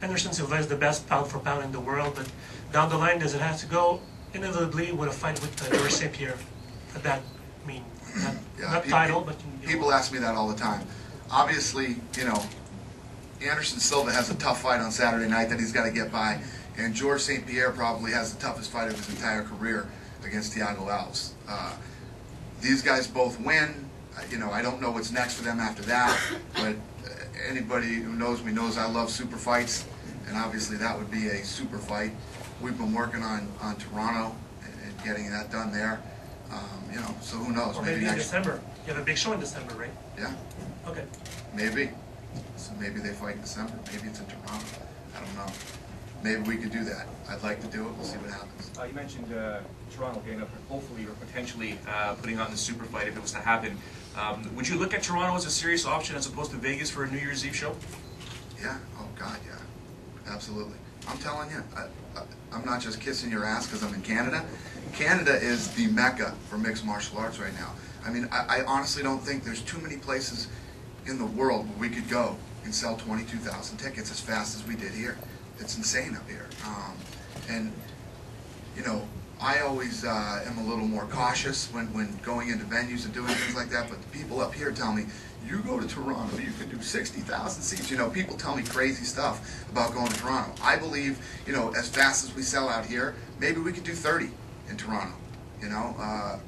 Anderson Silva is the best pound for pound in the world, but down the line, does it have to go inevitably with a fight with George St. Pierre? For that, I mean, not title, but people ask me that all the time. Obviously, you know, Anderson Silva has a tough fight on Saturday night that he's got to get by, and George St. Pierre probably has the toughest fight of his entire career against Thiago Alves. These guys both win. You know, I don't know what's next for them after that, but anybody who knows me knows I love super fights, and obviously that would be a super fight. We've been working on Toronto and getting that done there. You know, so who knows? Or maybe in December. You have a big show in December, right? Yeah. Okay. Maybe. So maybe they fight in December. Maybe it's in Toronto. I don't know. Maybe we could do that. I'd like to do it. We'll see what happens. You mentioned Toronto getting up, hopefully or potentially putting on the super fight if it was to happen. Would you look at Toronto as a serious option as opposed to Vegas for a New Year's Eve show? Yeah. Oh, God, yeah. Absolutely. I'm telling you, I'm not just kissing your ass because I'm in Canada. Canada is the mecca for mixed martial arts right now. I mean, I honestly don't think there's too many places in the world where we could go and sell 22,000 tickets as fast as we did here. It's insane up here. And, you know, I always am a little more cautious when going into venues and doing things like that, but the people up here tell me, you go to Toronto, you could do 60,000 seats. You know, people tell me crazy stuff about going to Toronto. I believe, you know, as fast as we sell out here, maybe we could do 30 in Toronto. You know, I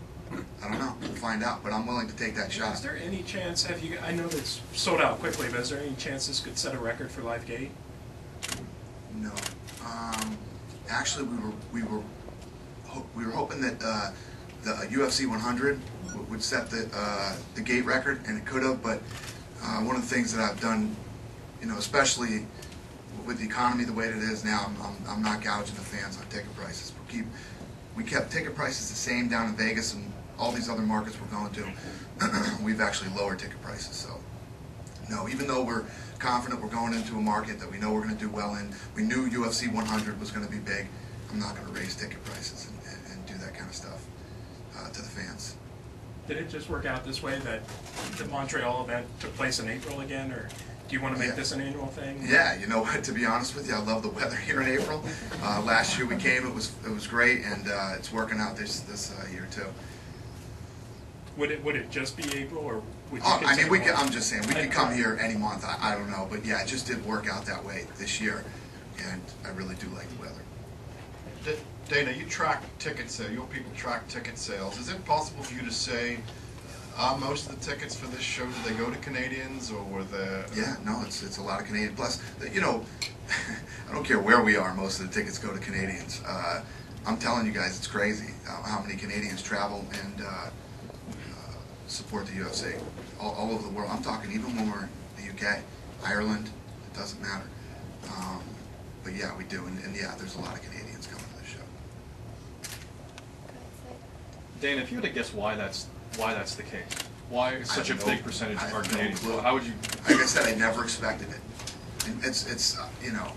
don't know. We'll find out, but I'm willing to take that shot. Is there any chance, I know it's sold out quickly, but is there any chance this could set a record for live gate? No. Actually, we were hoping that the UFC 100 would set the gate record, and it could have. But one of the things that I've done, you know, especially with the economy the way it is now, I'm not gouging the fans on ticket prices. We kept ticket prices the same down in Vegas and all these other markets we're going to. We've actually lowered ticket prices. So, no, even though we're confident we're going into a market that we know we're going to do well in, we knew UFC 100 was going to be big, I'm not going to raise ticket prices and do that kind of stuff to the fans. Did it just work out this way that the Montreal event took place in April again, or do you want to make this an annual thing? Yeah, you know what, to be honest with you, I love the weather here in April. Last year we came, it was great, and it's working out this year too. Would it just be April, or would you I mean, I'm just saying, we could come here any month, I don't know, but yeah, it just did work out that way this year, and I really do like the weather. Dana, you track ticket sales, your people track ticket sales. Is it possible for you to say, most of the tickets for this show, do they go to Canadians, or were there... Yeah, no, it's a lot of Canadians. Plus, you know, I don't care where we are, most of the tickets go to Canadians. I'm telling you guys, it's crazy how many Canadians travel and support the UFC all over the world. I'm talking even when we're in the UK, Ireland, it doesn't matter. But yeah, we do, and yeah, there's a lot of Canadians coming to the show. Dana, if you had to guess why that's the case, why such a big percentage are Canadians? How would you? Like I said, I never expected it. And it's you know,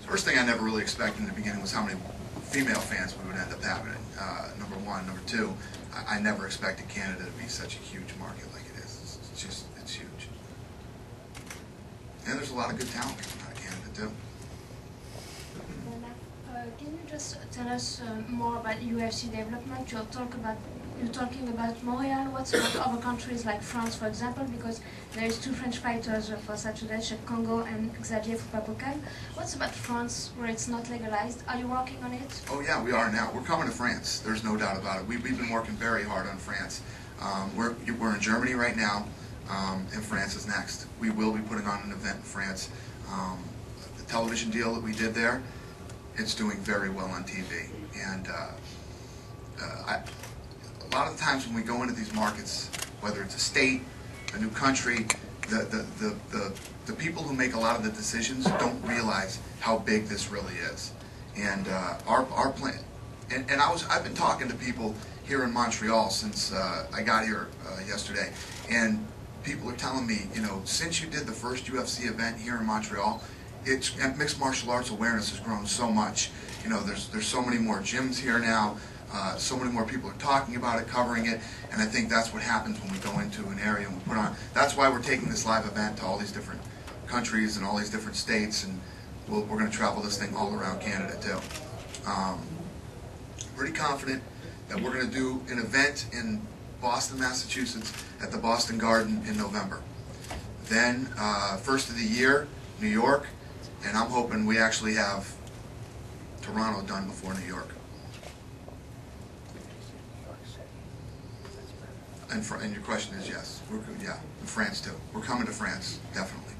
the first thing I never really expected in the beginning was how many female fans we would end up having. Number one, number two, I never expected Canada to be such a huge market like it is. It's huge. And there's a lot of good talent coming out of Canada too. Can you just tell us more about UFC development? You're talking about Montreal. What's about other countries like France, for example? Because there's two French fighters for Saturday, Chef Congo and Xavier Foucault. What's about France, where it's not legalized? Are you working on it? Oh yeah, we are now. We're coming to France. There's no doubt about it. We've been working very hard on France. We're in Germany right now, and France is next. We will be putting on an event in France. The television deal that we did there, it's doing very well on TV, and a lot of the times when we go into these markets, whether it's a state, a new country, the people who make a lot of the decisions don't realize how big this really is. And our plan, and I've been talking to people here in Montreal since I got here yesterday, and people are telling me, you know, since you did the first UFC event here in Montreal, mixed martial arts awareness has grown so much. You know, there's so many more gyms here now. So many more people are talking about it, covering it, and I think that's what happens when we go into an area and we put on. That's why we're taking this live event to all these different countries and all these different states, and we're going to travel this thing all around Canada too. Pretty confident that we're going to do an event in Boston, Massachusetts at the Boston Garden in November. Then, first of the year, New York, and I'm hoping we actually have Toronto done before New York. And your question is yes. Yeah, and France too. We're coming to France, definitely.